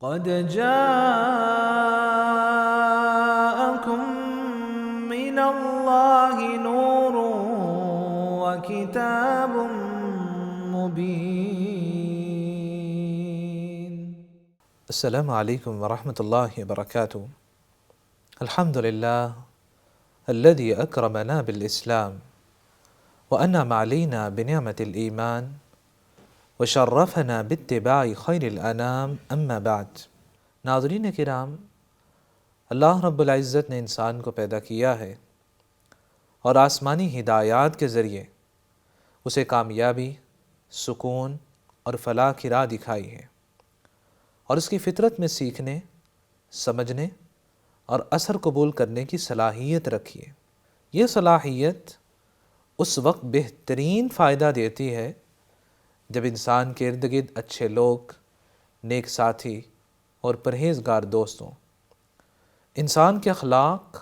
قد جاءكم من الله نور وكتاب مبين. السلام علیکم ورحمۃ اللہ وبرکاتہ. الحمد للہ الذي اکرمنا بالاسلام وانعم علینا بنعمت الایمان وشرفنا باتباع خیر الانام اما بعد. ناظرین کرام، اللہ رب العزت نے انسان کو پیدا کیا ہے اور آسمانی ہدایات کے ذریعے اسے کامیابی، سکون اور فلاح کی راہ دکھائی ہے، اور اس کی فطرت میں سیکھنے، سمجھنے اور اثر قبول کرنے کی صلاحیت رکھی ہے. یہ صلاحیت اس وقت بہترین فائدہ دیتی ہے جب انسان کے ارد گرد اچھے لوگ، نیک ساتھی اور پرہیزگار دوست ہوں. انسان کے اخلاق،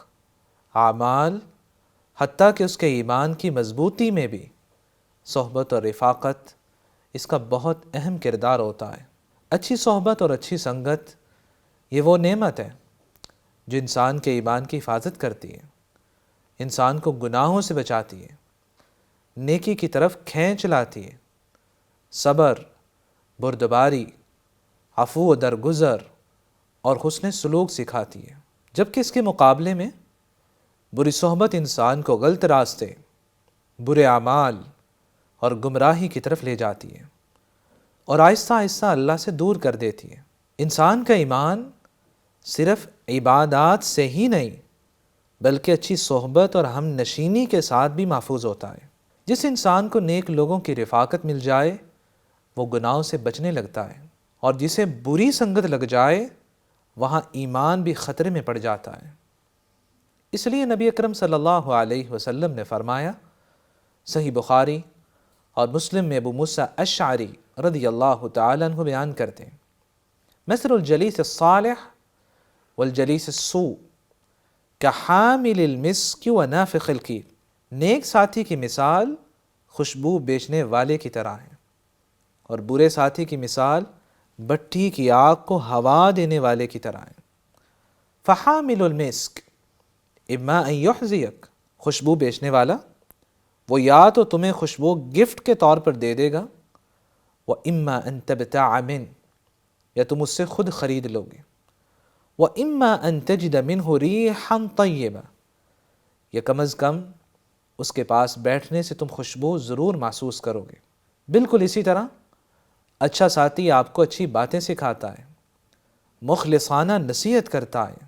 اعمال، حتیٰ کہ اس کے ایمان کی مضبوطی میں بھی صحبت اور رفاقت اس کا بہت اہم کردار ہوتا ہے. اچھی صحبت اور اچھی سنگت یہ وہ نعمت ہے جو انسان کے ایمان کی حفاظت کرتی ہے، انسان کو گناہوں سے بچاتی ہے، نیکی کی طرف کھینچ لاتی ہے، صبر، بردباری، عفو و درگزر اور حسن سلوک سکھاتی ہے. جبکہ اس کے مقابلے میں بری صحبت انسان کو غلط راستے، برے اعمال اور گمراہی کی طرف لے جاتی ہے اور آہستہ آہستہ اللہ سے دور کر دیتی ہے. انسان کا ایمان صرف عبادات سے ہی نہیں بلکہ اچھی صحبت اور ہم نشینی کے ساتھ بھی محفوظ ہوتا ہے. جس انسان کو نیک لوگوں کی رفاقت مل جائے وہ گناہوں سے بچنے لگتا ہے، اور جسے بری سنگت لگ جائے وہاں ایمان بھی خطرے میں پڑ جاتا ہے. اس لیے نبی اکرم صلی اللہ علیہ وسلم نے فرمایا، صحیح بخاری اور مسلم میں ابو موسیٰ اشعری رضی اللہ تعالیٰ عنہ بیان کرتے ہیں، مثل الجلیس الصالح والجلیس السوء کحامل المسک ونافخ الکیر. نیک ساتھی کی مثال خوشبو بیچنے والے کی طرح ہے، اور برے ساتھی کی مثال بھٹی کی آگ کو ہوا دینے والے کی طرح ہے. فحامل المسک اما ان یحزیک، خوشبو بیچنے والا وہ یا تو تمہیں خوشبو گفٹ کے طور پر دے دے گا، وَإِمَّا أَن تَبْتَعَ مِنْ، یا تم اس سے خود خرید لو گے، وَإِمَّا أَن تَجِدَ مِنْهُ رِيحًا طَيِّبًا، یا کم از کم اس کے پاس بیٹھنے سے تم خوشبو ضرور محسوس کرو گے. بالکل اسی طرح اچھا ساتھی آپ کو اچھی باتیں سکھاتا ہے، مخلصانہ نصیحت کرتا ہے.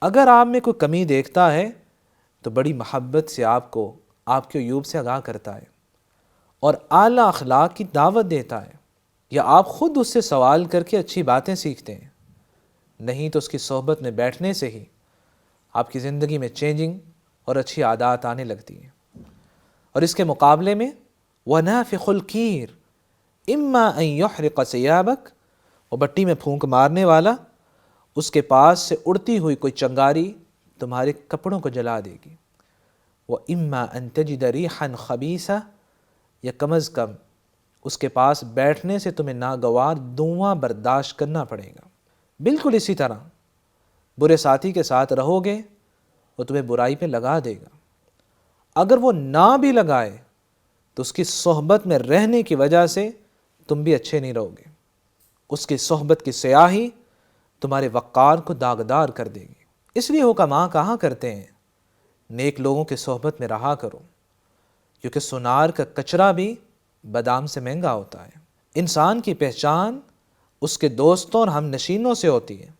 اگر آپ میں کوئی کمی دیکھتا ہے تو بڑی محبت سے آپ کے عیوب سے آگاہ کرتا ہے اور اعلیٰ اخلاق کی دعوت دیتا ہے. یا آپ خود اس سے سوال کر کے اچھی باتیں سیکھتے ہیں، نہیں تو اس کی صحبت میں بیٹھنے سے ہی آپ کی زندگی میں چینجنگ اور اچھی عادات آنے لگتی ہیں. اور اس کے مقابلے میں وَنَافِخُ الْكِيرِ اِمَّا أَن يُحْرِقَ ثِيَابَكَ، وہ بٹی میں پھونک مارنے والا اس کے پاس سے اڑتی ہوئی کوئی چنگاری تمہارے کپڑوں کو جلا دے گی. وَإِمَّا أَن تَجِدَ رِيحًا خَبِيثًا، یا کم از کم اس کے پاس بیٹھنے سے تمہیں ناگوار دھواں برداشت کرنا پڑے گا. بالکل اسی طرح برے ساتھی کے ساتھ رہو گے وہ تمہیں برائی پہ لگا دے گا. اگر وہ نہ بھی لگائے تو اس کی صحبت میں رہنے کی وجہ سے تم بھی اچھے نہیں رہو گے. اس کی صحبت کی سیاہی تمہارے وقار کو داغدار کر دے گی. اس لیے حکماء کہا کرتے ہیں، نیک لوگوں کی صحبت میں رہا کرو، کیونکہ سونار کا کچرا بھی بادام سے مہنگا ہوتا ہے. انسان کی پہچان اس کے دوستوں اور ہم نشینوں سے ہوتی ہے،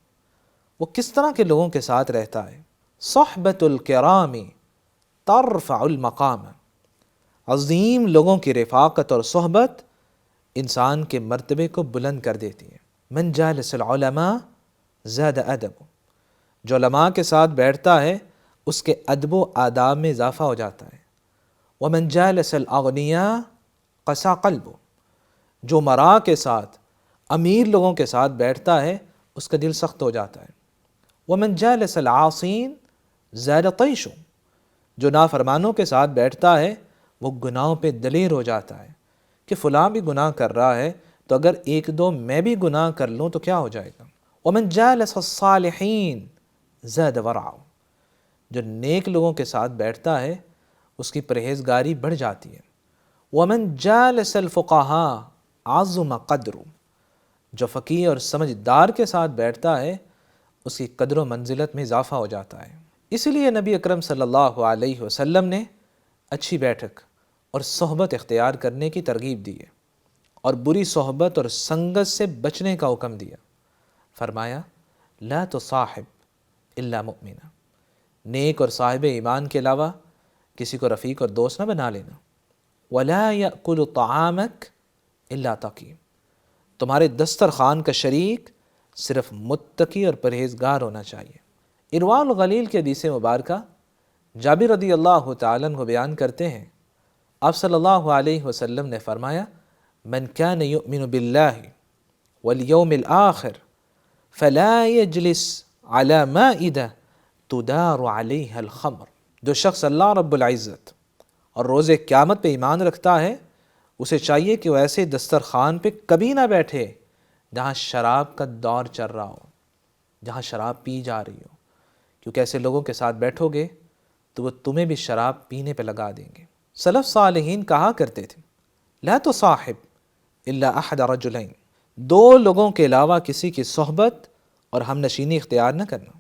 وہ کس طرح کے لوگوں کے ساتھ رہتا ہے. صحبت الکرام ترفع المقام، عظیم لوگوں کی رفاقت اور صحبت انسان کے مرتبے کو بلند کر دیتی ہے. من جالس العلماء زاد ادب، جو علماء کے ساتھ بیٹھتا ہے اس کے ادب و آداب میں اضافہ ہو جاتا ہے. ومن جالس الاغنیاء قسا قلبه، جو مرا کے ساتھ، امیر لوگوں کے ساتھ بیٹھتا ہے اس کا دل سخت ہو جاتا ہے. ومن جالس العاصین زاد طیشه، جو نافرمانوں کے ساتھ بیٹھتا ہے وہ گناہوں پہ دلیر ہو جاتا ہے کہ فلاں بھی گناہ کر رہا ہے تو تو اگر ایک دو میں بھی گناہ کر لوں تو کیا ہو جائے گا؟ وَمَنْ جَالَسَ الصَّالِحِينَ زَادَ وَرْعًا، جو نیک لوگوں کے ساتھ بیٹھتا ہے اس کی پرہیزگاری بڑھ جاتی ہے۔ وَمَنْ جَالَسَ الْفُقَهَاءَ عَظُمَ قَدْرُ، جو فقیہ اور سمجھدار کے ساتھ بیٹھتا ہے اس کی قدر و منزلت میں اضافہ ہو جاتا ہے۔ اسی لیے نبی اکرم صلی اللہ علیہ وسلم نے اچھی بیٹھک اور صحبت اختیار کرنے کی ترغیب دی ہے اور بری صحبت اور سنگت سے بچنے کا حکم دیا۔ فرمایا لا تصاحب الا مؤمنا، نیک اور صاحب ایمان کے علاوہ کسی کو رفیق اور دوست نہ بنا لینا۔ ولا یأکل طعامک الا تقی، تمہارے دسترخوان کا شریک صرف متقی اور پرہیزگار ہونا چاہیے۔ ارواء الغلیل کے حدیث مبارکہ جابر رضی اللہ تعالیٰ عنہ بیان کرتے ہیں، آپ صلی اللہ علیہ وسلم نے فرمایا من کان یؤمن باللہ والیوم الآخر فلا یجلس علی مائدہ تدار علیہ الخمر، جو شخص اللہ رب العزت اور روز قیامت پہ ایمان رکھتا ہے اسے چاہیے کہ وہ ایسے دسترخوان پہ کبھی نہ بیٹھے جہاں شراب کا دور چل رہا ہو، جہاں شراب پی جا رہی ہو، کیونکہ ایسے لوگوں کے ساتھ بیٹھو گے تو وہ تمہیں بھی شراب پینے پہ لگا دیں گے۔ سلف صالحین کہا کرتے تھے لا تصاحب الا احد رجلین، دو لوگوں کے علاوہ کسی کی صحبت اور ہم نشینی اختیار نہ کرنا۔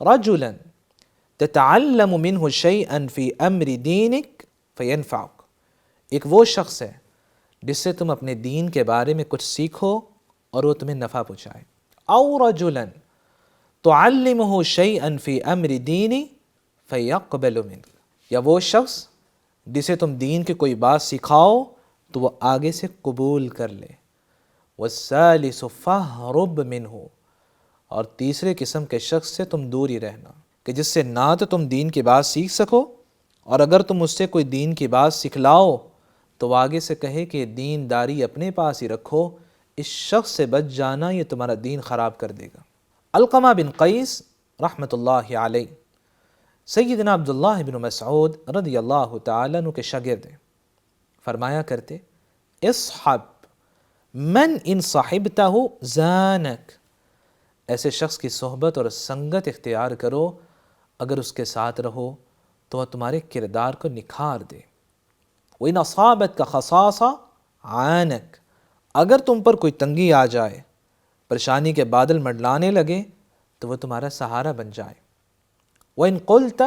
رجلا تتعلم منہ شیئا فی امر دینک فینفعک، ایک وہ شخص ہے جس سے تم اپنے دین کے بارے میں کچھ سیکھو اور وہ تمہیں نفع پہنچائے۔ او رجلا تعلمہ شیئا فی امر دینی فیقبل منک، یا وہ شخص جسے تم دین کے کوئی بات سکھاؤ تو وہ آگے سے قبول کر لے۔ والثالث فاہرب منہ، اور تیسرے قسم کے شخص سے تم دور ہی رہنا کہ جس سے نہ تو تم دین کی بات سیکھ سکو، اور اگر تم اس سے کوئی دین کی بات سکھلاؤ تو وہ آگے سے کہے کہ دینداری اپنے پاس ہی رکھو، اس شخص سے بچ جانا، یہ تمہارا دین خراب کر دے گا۔ علقمہ بن قیس رحمۃ اللہ علیہ سیدنا عبداللہ بن مسعود رضی اللہ تعالیٰ عنہ کے شاگرد ہیں، فرمایا کرتے اصحب من ان صاحبتہ زانک، ایسے شخص کی صحبت اور سنگت اختیار کرو، اگر اس کے ساتھ رہو تو وہ تمہارے کردار کو نکھار دے۔ وَإِنْ أَصَابَتْكَ خَصَاصَةٌ عَانَكَ، اگر تم پر کوئی تنگی آ جائے، پریشانی کے بادل منڈلانے لگے تو وہ تمہارا سہارا بن جائے۔ وَإِنْ قُلْتَ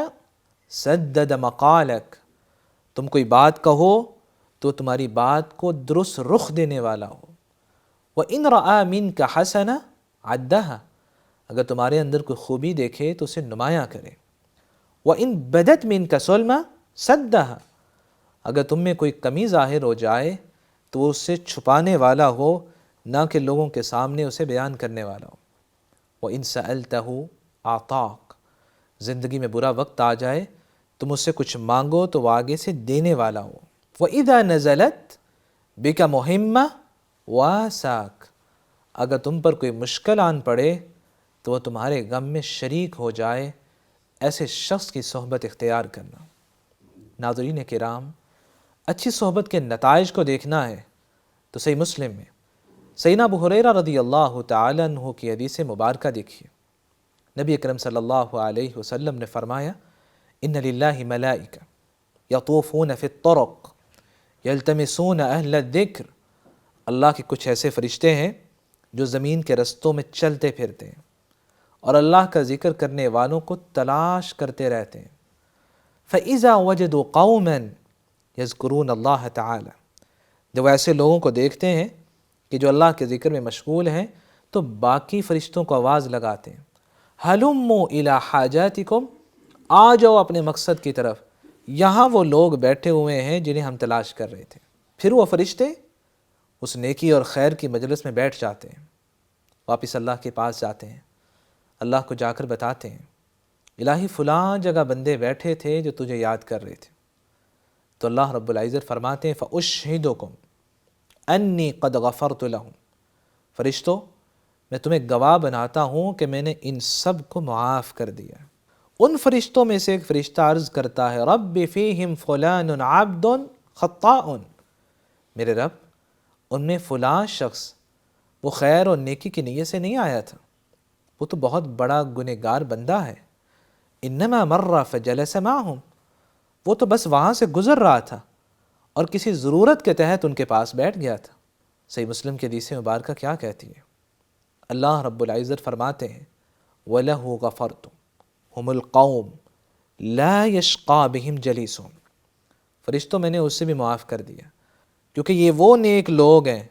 سَدَّدَ مَقَالَكَ، تم کوئی بات کہو تو تمہاری بات کو درست رخ دینے والا ہو۔ وَإِنْ رَآ مِنْكَ حَسَنَةً عَدَّهَا، اگر تمہارے اندر کوئی خوبی دیکھے تو اسے نمایاں کرے۔ وَإِنْ بَدَتْ مِنْكَ سُلْمَةً سَدَّهَا، اگر تم میں کوئی کمی ظاہر ہو جائے تو وہ اس سے چھپانے والا ہو، نہ کہ لوگوں کے سامنے اسے بیان کرنے والا ہو۔ وَإِنْ سَأَلْتَهُ أَعْطَاكَ، زندگی میں برا وقت آ جائے تم اس سے کچھ مانگو تو وہ آگے سے دینے والا ہو۔ وَإِذَا نَزَلَتْ بِكَ مُحِمَّةٌ وَاسَاكَ، اگر تم پر کوئی مشکل آن پڑے تو وہ تمہارے غم میں شریک ہو جائے، ایسے شخص کی صحبت اختیار کرنا۔ ناظرین کرام، اچھی صحبت کے نتائج کو دیکھنا ہے تو صحیح مسلم میں سیدنا ابو ہریرہ رضی اللہ تعالیٰ عنہ کی حدیث مبارکہ دیکھیے۔ نبی اکرم صلی اللہ علیہ وسلم نے فرمایا ان للہ ملائکہ یطوفون فی الطرق یلتمسون اہل الذکر، اللہ کے کچھ ایسے فرشتے ہیں جو زمین کے رستوں میں چلتے پھرتے ہیں اور اللہ کا ذکر کرنے والوں کو تلاش کرتے رہتے ہیں۔ فَإِذَا وَجَدُوا قَوْمًا يَذْكُرُونَ اللَّهَ تَعَالَى، جب ایسے لوگوں کو دیکھتے ہیں کہ جو اللہ کے ذکر میں مشغول ہیں تو باقی فرشتوں کو آواز لگاتے ہیں هَلُمُّوا إِلَى حَاجَاتِكُمْ، آ جاؤ اپنے مقصد کی طرف، یہاں وہ لوگ بیٹھے ہوئے ہیں جنہیں ہم تلاش کر رہے تھے۔ پھر وہ فرشتے اس نیکی اور خیر کی مجلس میں بیٹھ جاتے ہیں، واپس اللہ کے پاس جاتے ہیں، اللہ کو جا کر بتاتے ہیں الہی فلاں جگہ بندے بیٹھے تھے جو تجھے یاد کر رہے تھے۔ تو اللہ رب العزت فرماتے ہیں فَأُشْهِدُكُمْ أَنِّي قَدْ غَفَرْتُ لَهُمْ، فرشتوں میں تمہیں گواہ بناتا ہوں کہ میں نے ان سب کو معاف کر دیا۔ ان فرشتوں میں سے ایک فرشتہ عرض کرتا ہے رب فیہم فلان عبد خطاء، میرے رب ان میں فلاں شخص وہ خیر اور نیکی کی نیت سے نہیں آیا تھا، وہ تو بہت بڑا گنہگار بندہ ہے، انما مر فجلس معہم، وہ تو بس وہاں سے گزر رہا تھا اور کسی ضرورت کے تحت ان کے پاس بیٹھ گیا تھا۔ صحیح مسلم کی حدیث مبارکہ کیا کہتی ہے؟ اللہ رب العزت فرماتے ہیں وَلَهُ غَفَرْتُ هُمُ الْقَوْمُ لَا يَشْقَى بِهِمْ جَلِيسُهُمْ، فرشتوں میں نے اس سے بھی معاف کر دیا، کیونکہ یہ وہ نیک لوگ ہیں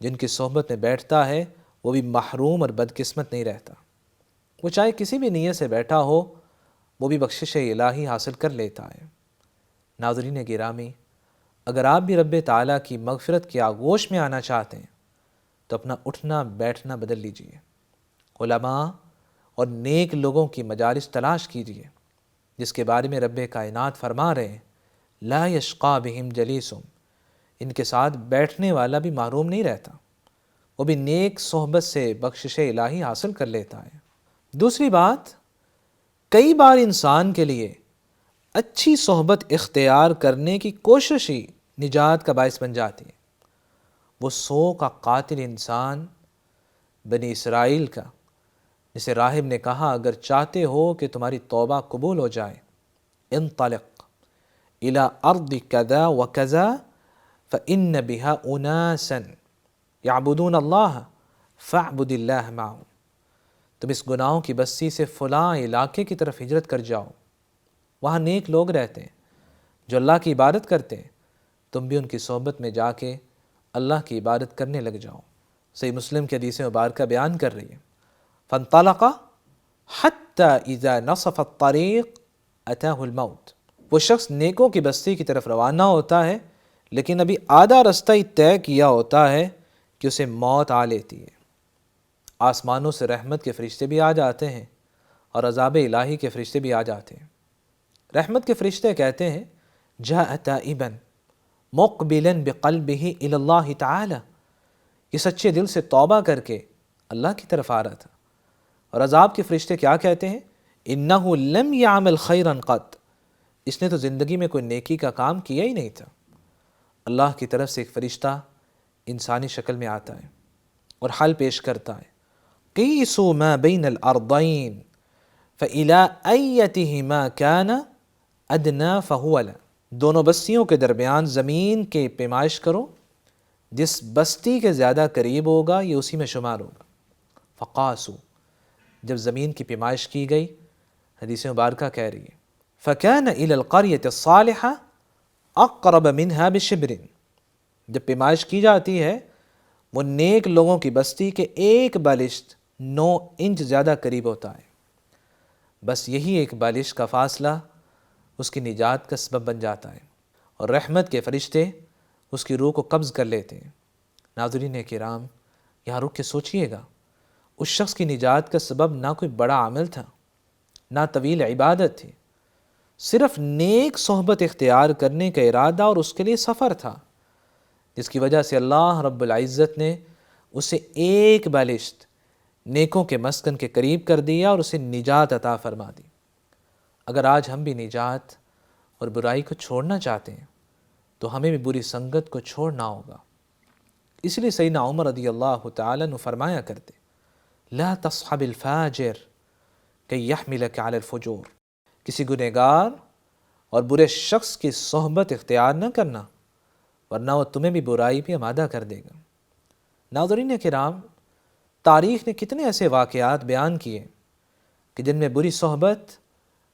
جن کی صحبت میں بیٹھتا ہے وہ بھی محروم اور بدقسمت نہیں رہتا، وہ چاہے کسی بھی نیت سے بیٹھا ہو وہ بھی بخشش الہی حاصل کر لیتا ہے۔ ناظرین گرامی، اگر آپ بھی رب تعالیٰ کی مغفرت کی آغوش میں آنا چاہتے ہیں تو اپنا اٹھنا بیٹھنا بدل لیجئے، علماء اور نیک لوگوں کی مجالس تلاش کیجئے جس کے بارے میں رب کائنات فرما رہے ہیں لا یشقا بہم جلیسم، ان کے ساتھ بیٹھنے والا بھی محروم نہیں رہتا، وہ بھی نیک صحبت سے بخشش الہی حاصل کر لیتا ہے۔ دوسری بات، کئی بار انسان کے لیے اچھی صحبت اختیار کرنے کی کوشش ہی نجات کا باعث بن جاتی ہے۔ وہ 100 کا قاتل انسان بنی اسرائیل کا، جسے راہب نے کہا اگر چاہتے ہو کہ تمہاری توبہ قبول ہو جائے انطلق الی ارض کذا و کذا فإن بها اناسا یعبدون اللہ فاعبد اللہ معهم، تم اس گناہوں کی بستی سے فلاں علاقے کی طرف ہجرت کر جاؤ، وہاں نیک لوگ رہتے ہیں جو اللہ کی عبادت کرتے ہیں، تم بھی ان کی صحبت میں جا کے اللہ کی عبادت کرنے لگ جاؤ۔ صحیح مسلم کی حدیث مبارکہ بیان کر رہی ہے فانطلق حتی اذا نصف الطریق اتاہ الموت، وہ شخص نیکوں کی بستی کی طرف روانہ ہوتا ہے لیکن ابھی آدھا رستہ ہی طے کیا ہوتا ہے کہ اسے موت آ لیتی ہے۔ آسمانوں سے رحمت کے فرشتے بھی آ جاتے ہیں اور عذاب الہی کے فرشتے بھی آ جاتے ہیں۔ رحمت کے فرشتے کہتے ہیں جاء تائبا مقبلا بقلبہ الی اللہ تعالی، یہ سچے دل سے توبہ کر کے اللہ کی طرف آ رہا تھا۔ اور عذاب کے فرشتے کیا کہتے ہیں انہ لم یعمل خیرا قط، اس نے تو زندگی میں کوئی نیکی کا کام کیا ہی نہیں تھا۔ اللہ کی طرف سے ایک فرشتہ انسانی شکل میں آتا ہے اور حل پیش کرتا ہے قیسوا ما بین الارضین فإلی ایتہما کان ادنا فہو لا، دونوں بستیوں کے درمیان زمین کے پیمائش کرو، جس بستی کے زیادہ قریب ہوگا یہ اسی میں شمار ہوگا۔ فقاسوا، جب زمین کی پیمائش کی گئی، حدیث مبارکہ کہہ رہی ہے فکان الی القریۃ الصالحہ اقرب منہا بشبر، جب پیمائش کی جاتی ہے وہ نیک لوگوں کی بستی کے ایک بالشت 9 انچ زیادہ قریب ہوتا ہے، بس یہی ایک بالش کا فاصلہ اس کی نجات کا سبب بن جاتا ہے اور رحمت کے فرشتے اس کی روح کو قبض کر لیتے ہیں۔ ناظرین کرام، یہاں رک کے سوچئے گا، اس شخص کی نجات کا سبب نہ کوئی بڑا عمل تھا، نہ طویل عبادت تھی، صرف نیک صحبت اختیار کرنے کا ارادہ اور اس کے لیے سفر تھا، جس کی وجہ سے اللہ رب العزت نے اسے ایک بالشت نیکوں کے مسکن کے قریب کر دیا اور اسے نجات عطا فرما دی۔ اگر آج ہم بھی نجات اور برائی کو چھوڑنا چاہتے ہیں تو ہمیں بھی بری سنگت کو چھوڑنا ہوگا۔ اس لیے سیدنا عمر رضی اللہ تعالیٰ عنہ فرمایا کرتے لا تصحب الفاجر کہ یحملک علی الفجور، کسی گنہگار اور برے شخص کی صحبت اختیار نہ کرنا ورنہ وہ تمہیں بھی برائی پہ آمادہ کر دے گا۔ ناظرین کرام، تاریخ نے کتنے ایسے واقعات بیان کیے کہ جن میں بری صحبت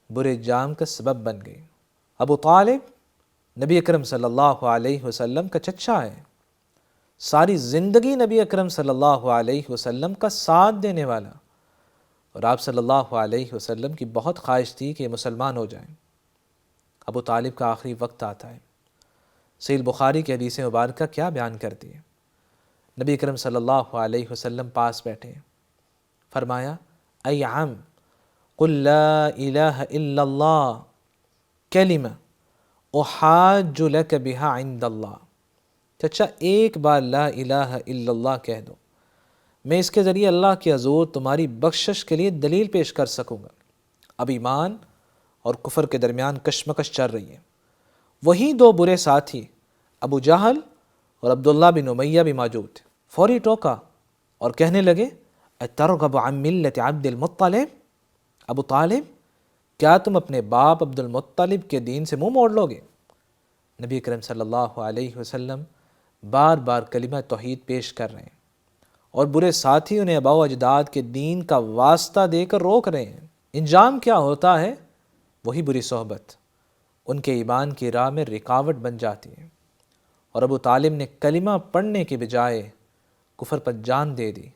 برے جام کا سبب بن گئی۔ ابو طالب نبی اکرم صلی اللہ علیہ وسلم کا چچا ہے، ساری زندگی نبی اکرم صلی اللہ علیہ وسلم کا ساتھ دینے والا، اور آپ صلی اللہ علیہ وسلم کی بہت خواہش تھی کہ یہ مسلمان ہو جائیں۔ ابو طالب کا آخری وقت آتا ہے۔ صحیح بخاری کی حدیث مبارکہ کیا بیان کرتی ہے؟ نبی اکرم صلی اللہ علیہ وسلم پاس بیٹھے، فرمایا ای عم قل لا الہ الا اللہ کلمہ احاج لک بہا عند اللہ، چچا ایک بار لا الہ الا اللہ کہہ دو، میں اس کے ذریعے اللہ کے حضور تمہاری بخشش کے لیے دلیل پیش کر سکوں گا۔ اب ایمان اور کفر کے درمیان کشمکش چل رہی ہے۔ وہی 2 برے ساتھی ابو جہل اور عبداللہ بن امیہ بھی موجود تھے۔ فوری ٹوکا اور کہنے لگے اترغب عن ملت عبد المطلب، ابو طالب کیا تم اپنے باپ عبد المطلب کے دین سے منہ موڑ لو گے؟ نبی کریم صلی اللہ علیہ وسلم بار بار کلمہ توحید پیش کر رہے ہیں اور برے ساتھی انہیں آباء و اجداد کے دین کا واسطہ دے کر روک رہے ہیں۔ انجام کیا ہوتا ہے؟ وہی بری صحبت ان کے ایمان کی راہ میں رکاوٹ بن جاتی ہے، اور ابو طالب نے کلمہ پڑھنے کے بجائے کفر پر جان دے دی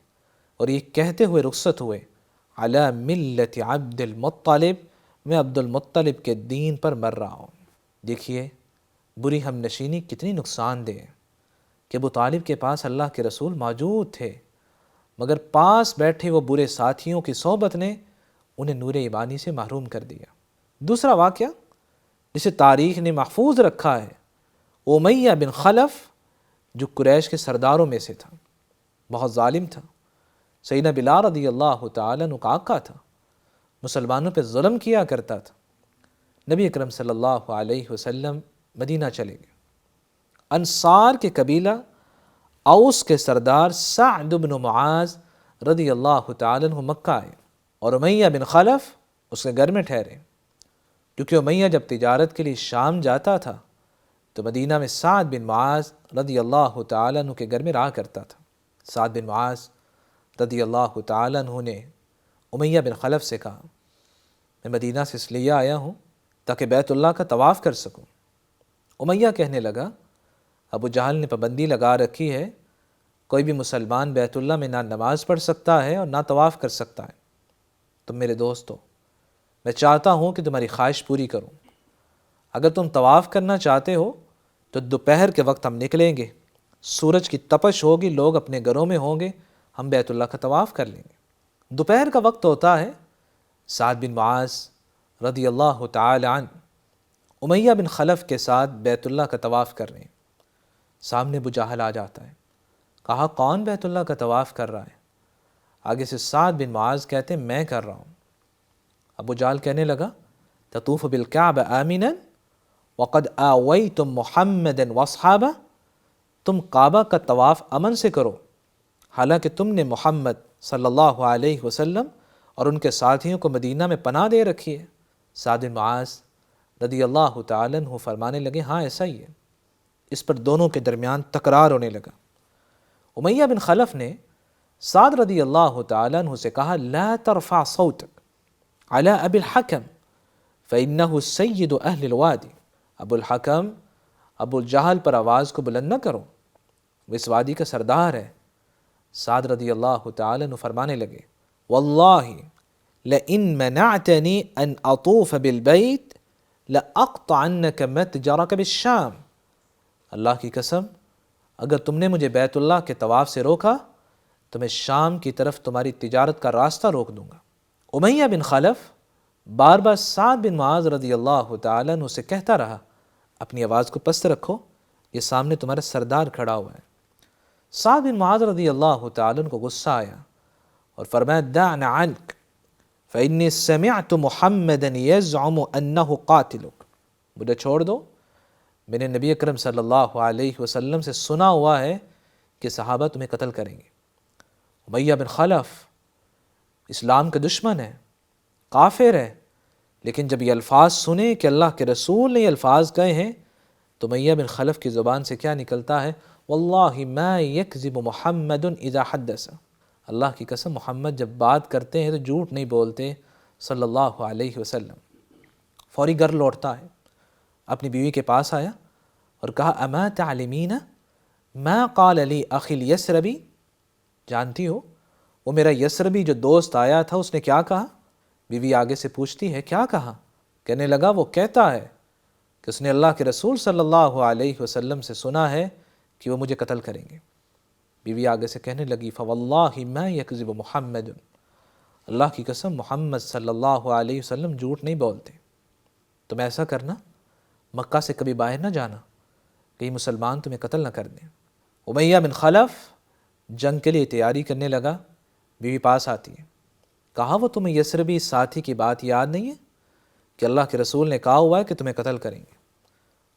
اور یہ کہتے ہوئے رخصت ہوئے علی ملت عبد المطلب، میں عبد المطلب کے دین پر مر رہا ہوں۔ دیکھیے بری ہم نشینی کتنی نقصان دہ ہے کہ ابو طالب کے پاس اللہ کے رسول موجود تھے، مگر پاس بیٹھے وہ برے ساتھیوں کی صحبت نے انہیں نور ایمانی سے محروم کر دیا۔ دوسرا واقعہ جسے تاریخ نے محفوظ رکھا ہے، امیہ بن خلف جو قریش کے سرداروں میں سے تھا، بہت ظالم تھا، سیدنا بلال رضی اللہ تعالیٰ عنہ کا آقا تھا، مسلمانوں پہ ظلم کیا کرتا تھا۔ نبی اکرم صلی اللہ علیہ وسلم مدینہ چلے گئے، انصار کے قبیلہ اوس کے سردار سعد بن معاذ رضی اللہ تعالیٰ عنہ مکہ آئے اور امیہ بن خلف اس کے گھر میں ٹھہرے، کیونکہ امیہ جب تجارت کے لیے شام جاتا تھا تو مدینہ میں سعد بن معاذ رضی اللہ تعالیٰ عنہ کے گھر میں رہا کرتا تھا۔ سعد بن معاذ رضی اللہ تعالیٰ عنہ نے امیہ بن خلف سے کہا میں مدینہ سے اس لیے آیا ہوں تاکہ بیت اللہ کا طواف کر سکوں۔ امیہ کہنے لگا ابو جہل نے پابندی لگا رکھی ہے، کوئی بھی مسلمان بیت اللہ میں نہ نماز پڑھ سکتا ہے اور نہ طواف کر سکتا ہے۔ تم میرے دوست ہو، میں چاہتا ہوں کہ تمہاری خواہش پوری کروں۔ اگر تم طواف کرنا چاہتے ہو تو دوپہر کے وقت ہم نکلیں گے، سورج کی تپش ہوگی، لوگ اپنے گھروں میں ہوں گے، ہم بیت اللہ کا طواف کر لیں گے۔ دوپہر کا وقت ہوتا ہے، سعد بن معاذ رضی اللہ تعالی عنہ امیہ بن خلف کے ساتھ بیت اللہ کا طواف کر رہے ہیں۔ سامنے ابو جہل آ جاتا ہے، کہا کون بیت اللہ کا طواف کر رہا ہے؟ آگے سے سعد بن معاذ کہتے ہیں میں کر رہا ہوں۔ ابو جہل کہنے لگا تطوف بالکعبہ آمنا وقد آویتم محمدا واصحابہ، تم کعبہ کا طواف امن سے کرو حالانکہ تم نے محمد صلی اللہ علیہ وسلم اور ان کے ساتھیوں کو مدینہ میں پناہ دے رکھی ہے۔ سعد بن معاذ رضی اللہ تعالیٰ عنہ فرمانے لگے ہاں ایسا ہی ہے۔ اس پر دونوں کے درمیان تکرار ہونے لگا۔ امیہ بن خلف نے سعد رضی اللہ تعالیٰ عنہ سے کہا لا ترفع صوتک علی ابی الحکم فإنہ سید اہل الوادی، ابو الحکم ابو الجہل پر آواز کو بلند نہ کرو، وہ اس وادی کا سردار ہے۔ سعد رضی اللہ تعالیٰ عنہ فرمانے لگے واللہ لئن منعتنی ان اطوف بالبیت لأقطعنک متجرک بالشام، اللہ کی قسم اگر تم نے مجھے بیت اللہ کے طواف سے روکا تو میں شام کی طرف تمہاری تجارت کا راستہ روک دوں گا۔ امیہ بن خلف بار بار سعد بن معاذ رضی اللہ تعالیٰ عنہ سے کہتا رہا اپنی آواز کو پست رکھو، یہ سامنے تمہارا سردار کھڑا ہوا ہے۔ سعد بن معاذ رضی اللہ تعالیٰ عنہ کو غصہ آیا اور فرمایا دعنا عنک فإنی سمعت محمدا یزعم انہ قاتلک، مجھے چھوڑ دو، میں نے نبی اکرم صلی اللہ علیہ وسلم سے سنا ہوا ہے کہ صحابہ تمہیں قتل کریں گے۔ امیہ بن خلف اسلام کا دشمن ہے، کافر ہے، لیکن جب یہ الفاظ سنے کہ اللہ کے رسول نے یہ الفاظ کہے ہیں تو امیہ بن خلف کی زبان سے کیا نکلتا ہے واللہ ما یکذب محمد اذا حدث، اللہ کی قسم محمد جب بات کرتے ہیں تو جھوٹ نہیں بولتے صلی اللہ علیہ وسلم۔ فوری گھر لوٹتا ہے، اپنی بیوی کے پاس آیا اور کہا اما تعلمین ما قال لی اخی الیسربی، جانتی ہو وہ میرا یسربی جو دوست آیا تھا اس نے کیا کہا؟ بیوی آگے سے پوچھتی ہے کیا کہا؟ کہنے لگا وہ کہتا ہے کہ اس نے اللہ کے رسول صلی اللہ علیہ وسلم سے سنا ہے کہ وہ مجھے قتل کریں گے۔ بیوی آگے سے کہنے لگی فواللہ ما یکذب محمد، اللہ کی قسم محمد صلی اللہ علیہ وسلم جھوٹ نہیں بولتے۔ تم ایسا کرنا مکہ سے کبھی باہر نہ جانا، کہیں مسلمان تمہیں قتل نہ کر دیں۔ امیہ بن خلف جنگ کے لیے تیاری کرنے لگا، بیوی پاس آتی ہے، کہا وہ تمہیں یسربی ساتھی کی بات یاد نہیں ہے کہ اللہ کے رسول نے کہا ہوا ہے کہ تمہیں قتل کریں گے؟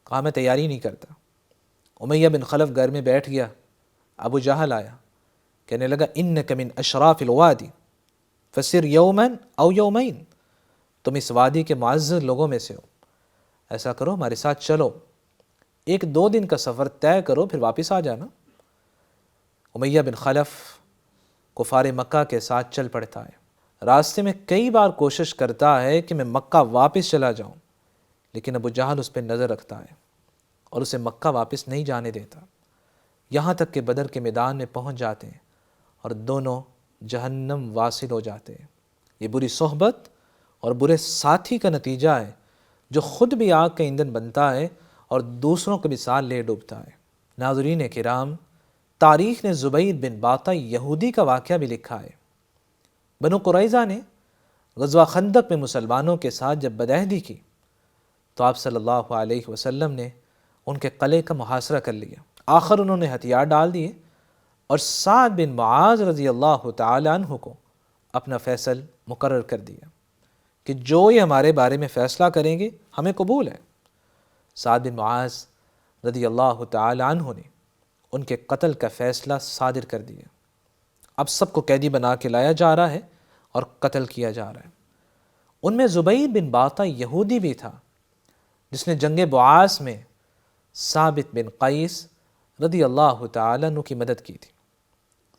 کہا میں تیاری نہیں کرتا۔ امیہ بن خلف گھر میں بیٹھ گیا، ابو جہل آیا، کہنے لگا انک من اشراف الوادی فسر یوما او یومین، تم اس وادی کے معزز لوگوں میں سے ہو، ایسا کرو ہمارے ساتھ چلو، 1-2 دن کا سفر طے کرو پھر واپس آ جانا۔ امیہ بن خلف کفار مکہ کے ساتھ چل پڑتا ہے، راستے میں کئی بار کوشش کرتا ہے کہ میں مکہ واپس چلا جاؤں، لیکن ابو جہل اس پہ نظر رکھتا ہے اور اسے مکہ واپس نہیں جانے دیتا، یہاں تک کہ بدر کے میدان میں پہنچ جاتے ہیں اور دونوں جہنم واصل ہو جاتے ہیں۔ یہ بری صحبت اور برے ساتھی کا نتیجہ ہے جو خود بھی آگ کا ایندھن بنتا ہے اور دوسروں کو بھی ساتھ لے ڈوبتا ہے۔ ناظرین کرام، تاریخ نے زبیر بن باطا یہودی کا واقعہ بھی لکھا ہے۔ بنو قریظہ نے غزوہ خندق میں مسلمانوں کے ساتھ جب بدعہدی کی تو آپ صلی اللہ علیہ وسلم نے ان کے قلعے کا محاصرہ کر لیا، آخر انہوں نے ہتھیار ڈال دیے اور سعد بن معاذ رضی اللہ تعالی عنہ کو اپنا فیصل مقرر کر دیا کہ جو یہ ہمارے بارے میں فیصلہ کریں گے ہمیں قبول ہے۔ سعد بن معاذ رضی اللہ تعالی عنہ نے ان کے قتل کا فیصلہ صادر کر دیا۔ اب سب کو قیدی بنا کے لایا جا رہا ہے اور قتل کیا جا رہا ہے۔ ان میں زبیر بن باطا یہودی بھی تھا جس نے جنگ بعاث میں ثابت بن قیس رضی اللہ تعالیٰ عنہ کی مدد کی تھی۔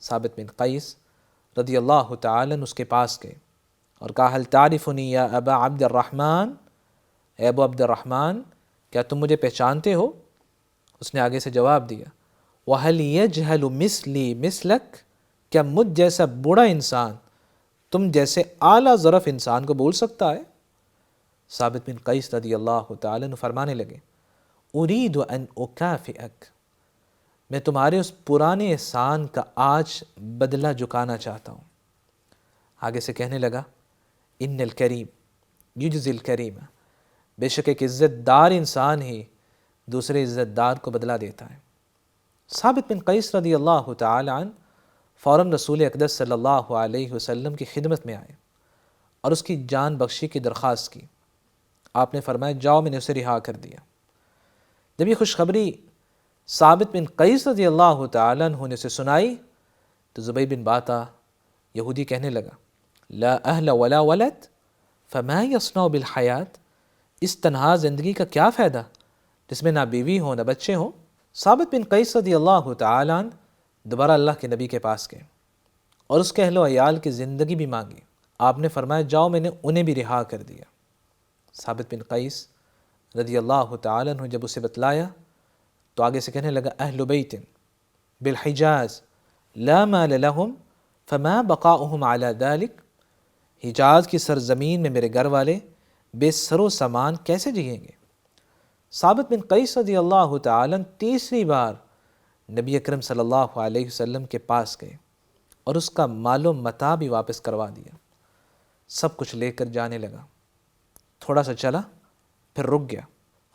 ثابت بن قیس رضی اللہ تعالیٰ عنہ اس کے پاس گئے اور کہا هل تعرفنی یا ابا عبد الرحمن، اے ابو عبد الرحمن کیا تم مجھے پہچانتے ہو؟ اس نے آگے سے جواب دیا وَهَلْ يَجْهَلُ مِثْلِي مِثْلَكَ، کیا مجھ جیسا بوڑھا انسان تم جیسے اعلیٰ ظرف انسان کو بھول سکتا ہے؟ ثابت بن قیس رضی اللہ تعالیٰ عنہ فرمانے لگے اُرِيدُ أَنْ أُكَافِئَكَ، میں تمہارے اس پرانے احسان کا آج بدلہ چکانا چاہتا ہوں۔ آگے سے کہنے لگا ان الکریم یجزی الکریم، بے شک ایک عزت دار انسان ہی دوسرے عزت دار کو بدلہ دیتا ہے۔ ثابت بن قیس رضی اللہ تعالی عنہ فوراً رسول اقدس صلی اللہ علیہ وسلم کی خدمت میں آئے اور اس کی جان بخشی کی درخواست کی۔ آپ نے فرمایا جاؤ، میں نے اسے رہا کر دیا۔ جب یہ خوشخبری ثابت بن قیس رضی اللہ تعالی عنہ نے اسے سنائی تو زبیر بن باطا یہودی کہنے لگا لا اہل ولا ولد فما یصنع بالحیات، اس تنہا زندگی کا کیا فائدہ جس میں نہ بیوی ہو نہ بچے ہوں۔ ثابت بن قیس رضی اللہ تعالی عنہ دوبارہ اللہ کے نبی کے پاس گئے اور اس کے اہل و عیال کی زندگی بھی مانگی۔ آپ نے فرمایا جاؤ، میں نے انہیں بھی رہا کر دیا۔ ثابت بن قیس رضی اللہ تعالی عنہ جب اسے بتلایا تو آگے سے کہنے لگا اہل بیت بالحجاز لا مال لهم فما بقاؤهم على ذلك، حجاز کی سرزمین میں میرے گھر والے بے سر و سامان کیسے جئیں گے؟ ثابت بن قیس رضی اللہ تعالیٰ تیسری بار نبی اکرم صلی اللہ علیہ وسلم کے پاس گئے اور اس کا مال و متاع بھی واپس کروا دیا، سب کچھ لے کر جانے لگا۔ تھوڑا سا چلا پھر رک گیا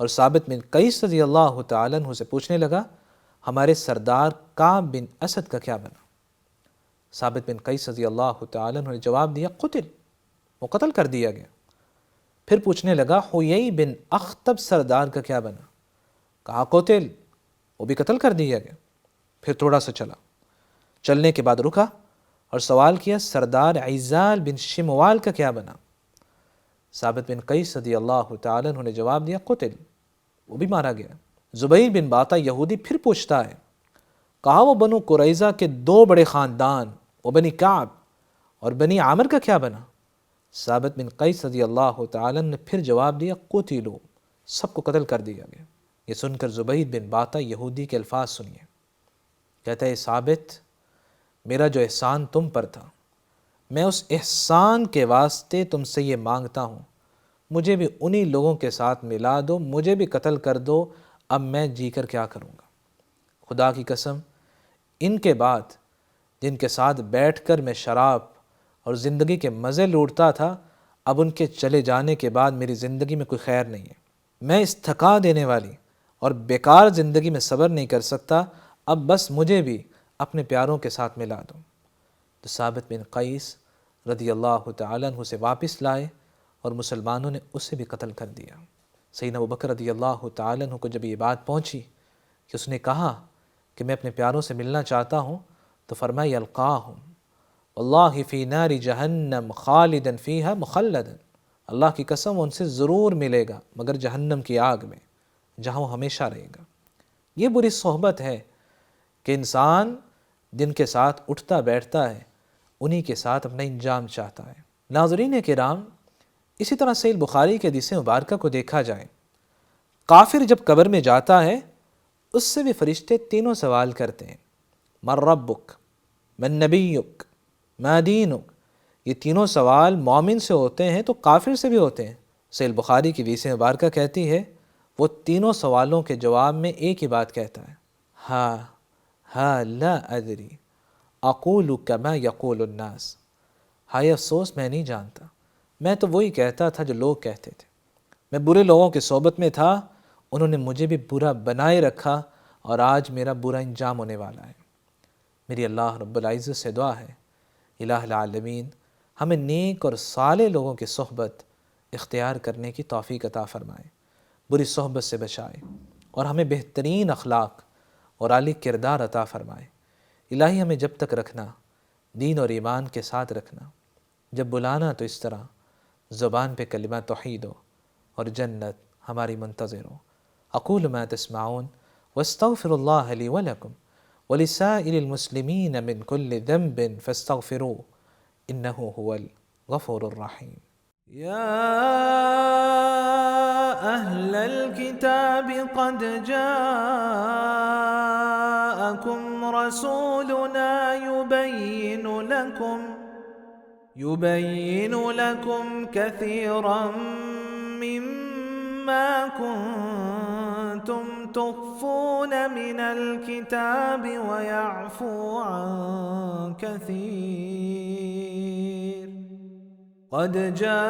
اور ثابت بن قیس رضی اللہ تعالیٰ عنہ سے پوچھنے لگا ہمارے سردار کعب بن اسد کا کیا بنا؟ ثابت بن قیس رضی اللہ تعالیٰ عنہ نے جواب دیا قتل، وہ قتل کر دیا گیا۔ پھر پوچھنے لگا حیی بن اخطب سردار کا کیا بنا؟ کہا قتل، وہ بھی قتل کر دیا گیا۔ پھر تھوڑا سا چلا، چلنے کے بعد رکا اور سوال کیا سردار عیزال بن شموال کا کیا بنا؟ ثابت بن قیس رضی اللہ تعالیٰ عنہ نے جواب دیا قتل، وہ بھی مارا گیا۔ زبیر بن باطا یہودی پھر پوچھتا ہے، کہا وہ بنو قریظہ کے 2 بڑے خاندان وہ بنی کعب اور بنی عامر کا کیا بنا؟ ثابت بن قیس رضی اللہ تعالیٰ عنہ نے پھر جواب دیا قتلوا، سب کو قتل کر دیا گیا۔ یہ سن کر زبیر بن باطا یہودی کے الفاظ سنیے، کہتا ہے ثابت میرا جو احسان تم پر تھا میں اس احسان کے واسطے تم سے یہ مانگتا ہوں، مجھے بھی انہی لوگوں کے ساتھ ملا دو، مجھے بھی قتل کر دو، اب میں جی کر کیا کروں گا؟ خدا کی قسم ان کے بعد جن کے ساتھ بیٹھ کر میں شراب اور زندگی کے مزے لوٹتا تھا، اب ان کے چلے جانے کے بعد میری زندگی میں کوئی خیر نہیں ہے۔ میں اس تھکا دینے والی اور بیکار زندگی میں صبر نہیں کر سکتا، اب بس مجھے بھی اپنے پیاروں کے ساتھ ملا دو۔ تو ثابت بن قیس رضی اللہ تعالیٰ عنہ سے واپس لائے اور مسلمانوں نے اسے بھی قتل کر دیا۔ سیدنا ابوبکر رضی اللہ تعالیٰ عنہ کو جب یہ بات پہنچی کہ اس نے کہا کہ میں اپنے پیاروں سے ملنا چاہتا ہوں، تو فرمایا یلقاہم واللہ فی نار جہنم خالدا فیہا مخلدا، اللہ کی قسم ان سے ضرور ملے گا مگر جہنم کی آگ میں، جہاں وہ ہمیشہ رہے گا۔ یہ بری صحبت ہے کہ انسان جن کے ساتھ اٹھتا بیٹھتا ہے انہی کے ساتھ اپنا انجام چاہتا ہے۔ ناظرین کرام، اسی طرح صحیح بخاری کے حدیث مبارکہ کو دیکھا جائے، کافر جب قبر میں جاتا ہے اس سے بھی فرشتے تینوں سوال کرتے ہیں، من ربک، من نبیک، ما دینک۔ یہ تینوں سوال مومن سے ہوتے ہیں تو کافر سے بھی ہوتے ہیں۔ صحیح بخاری کی حدیث مبارکہ کہتی ہے وہ تینوں سوالوں کے جواب میں ایک ہی بات کہتا ہے، ہا لا ادری اقول کما یقول الناس، ہائے افسوس میں نہیں جانتا، میں تو وہی کہتا تھا جو لوگ کہتے تھے، میں برے لوگوں کی صحبت میں تھا، انہوں نے مجھے بھی برا بنائے رکھا اور آج میرا برا انجام ہونے والا ہے۔ میری اللہ رب العزت سے دعا ہے الہ العالمین ہمیں نیک اور صالح لوگوں کی صحبت اختیار کرنے کی توفیق عطا فرمائے، بری صحبت سے بچائے اور ہمیں بہترین اخلاق اور عالی کردار عطا فرمائے۔ الہی ہمیں جب تک رکھنا، دین اور ایمان کے ساتھ رکھنا، جب بلانا تو اس طرح زبان پہ کلمہ توحید ہو اور جنت ہماری منتظر ہو۔ اقول ما تسمعون واستغفر اللہ لی ولکم ولسائر المسلمین من کل ذنب فاستغفروه انه هو الغفور الرحیم۔ يا أهل الكتاب قد جاءكم رسولنا يبين لكم كثيرا مما كنتم تخفون من الكتاب ويعفو عن كثير، قد جاءكم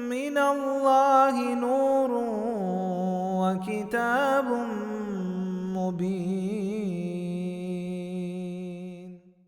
من الله نور وكتاب